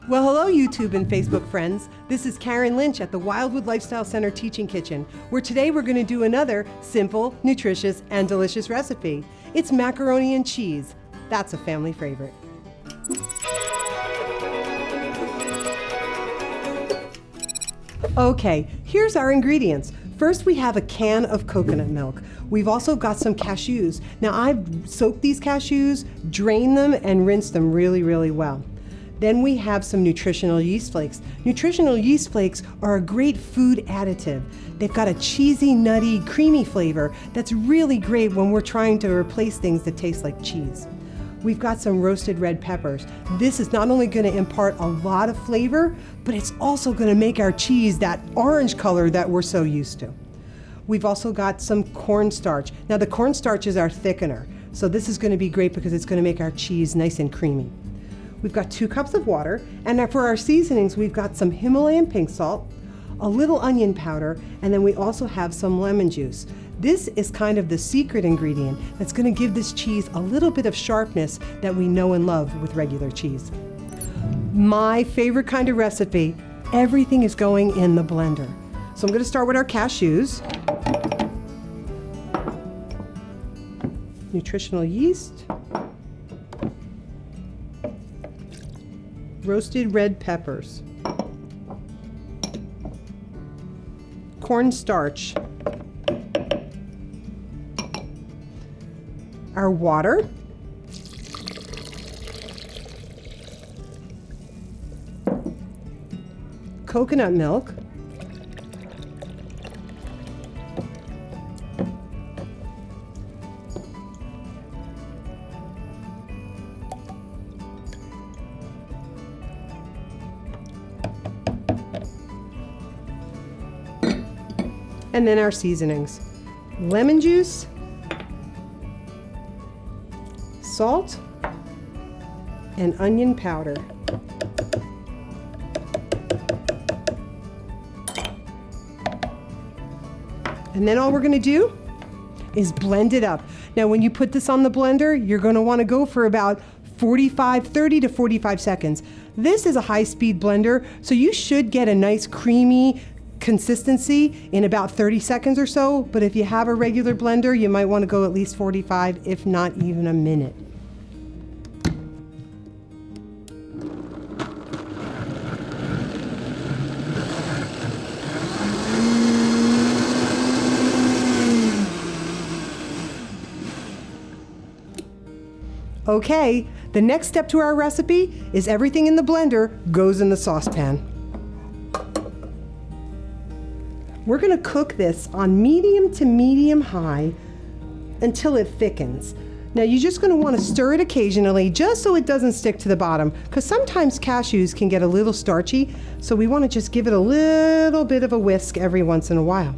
Well, hello, YouTube and Facebook friends. This is Carin Lynch at the Wildwood Lifestyle Center Teaching Kitchen, where today we're going to do another simple, nutritious, and delicious recipe. It's macaroni and cheese. That's a family favorite. Okay, here's our ingredients. First, we have a can of coconut milk. We've also got some cashews. Now, I've soaked these cashews, drained them, and rinsed them really, really well. Then we have some nutritional yeast flakes. Nutritional yeast flakes are a great food additive. They've got a cheesy, nutty, creamy flavor that's really great when we're trying to replace things that taste like cheese. We've got some roasted red peppers. This is not only going to impart a lot of flavor, but it's also going to make our cheese that orange color that we're so used to. We've also got some cornstarch. Now, the cornstarch is our thickener, so this is going to be great because it's going to make our cheese nice and creamy. We've got 2 cups of water, and for our seasonings, we've got some Himalayan pink salt, a little onion powder, and then we also have some lemon juice. This is kind of the secret ingredient that's going to give this cheese a little bit of sharpness that we know and love with regular cheese. My favorite kind of recipe, everything is going in the blender. So I'm going to start with our cashews, nutritional yeast, roasted red peppers, cornstarch, our water, coconut milk, and then our seasonings: lemon juice, salt, and onion powder. And then all we're going to do is blend it up. Now, when you put this on the blender, you're going to want to go for about 30 to 45 seconds. This is a high-speed blender, so you should get a nice creamy consistency in about 30 seconds or so, but if you have a regular blender, you might want to go at least 45, if not even a minute. Okay, the next step to our recipe is everything in the blender goes in the saucepan. We're going to cook this on medium to medium high until it thickens. Now, you're just going to want to stir it occasionally just so it doesn't stick to the bottom, because sometimes cashews can get a little starchy, so we want to just give it a little bit of a whisk every once in a while.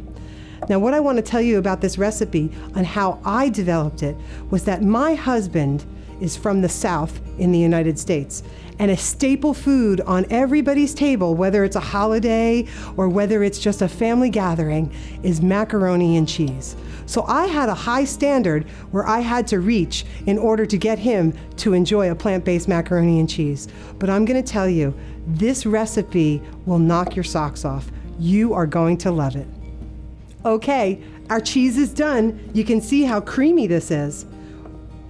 Now, what I want to tell you about this recipe and how I developed it was that my husband is from the South in the United States, and a staple food on everybody's table, whether it's a holiday or whether it's just a family gathering, is macaroni and cheese. So I had a high standard where I had to reach in order to get him to enjoy a plant-based macaroni and cheese. But I'm going to tell you, this recipe will knock your socks off. You are going to love it. Okay, our cheese is done. You can see how creamy this is.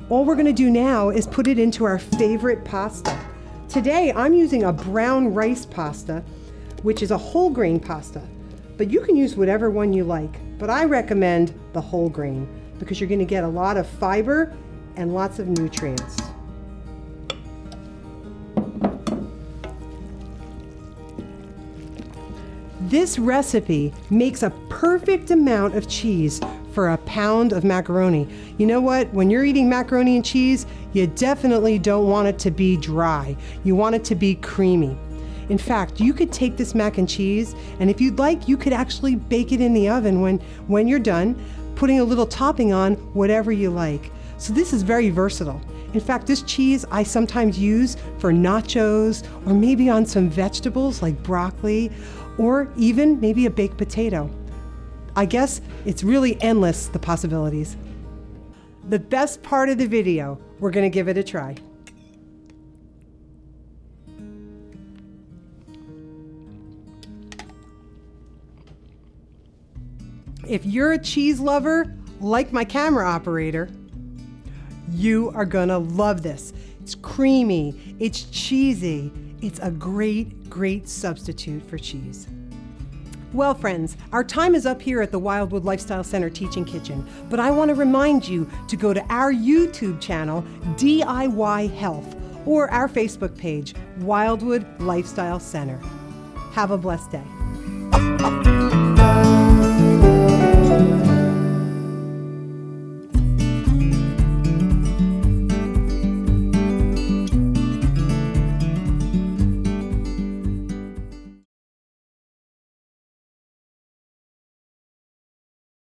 All we're going to do now is put it into our favorite pasta. Today, I'm using a brown rice pasta, which is a whole grain pasta, but you can use whatever one you like. But I recommend the whole grain because you're going to get a lot of fiber and lots of nutrients. This recipe makes a perfect amount of cheese for a pound of macaroni. You know what? When you're eating macaroni and cheese, you definitely don't want it to be dry. You want it to be creamy. In fact, you could take this mac and cheese, and if you'd like, you could actually bake it in the oven when you're done, putting a little topping on whatever you like. So this is very versatile. In fact, this cheese I sometimes use for nachos or maybe on some vegetables like broccoli or even maybe a baked potato. I guess it's really endless, the possibilities. The best part of the video, we're going to give it a try. If you're a cheese lover, like my camera operator, you are gonna love this. It's creamy, it's cheesy, it's a great, great substitute for cheese. Well, friends, our time is up here at the Wildwood Lifestyle Center Teaching Kitchen, but I want to remind you to go to our YouTube channel, DIY Health, or our Facebook page, Wildwood Lifestyle Center. Have a blessed day.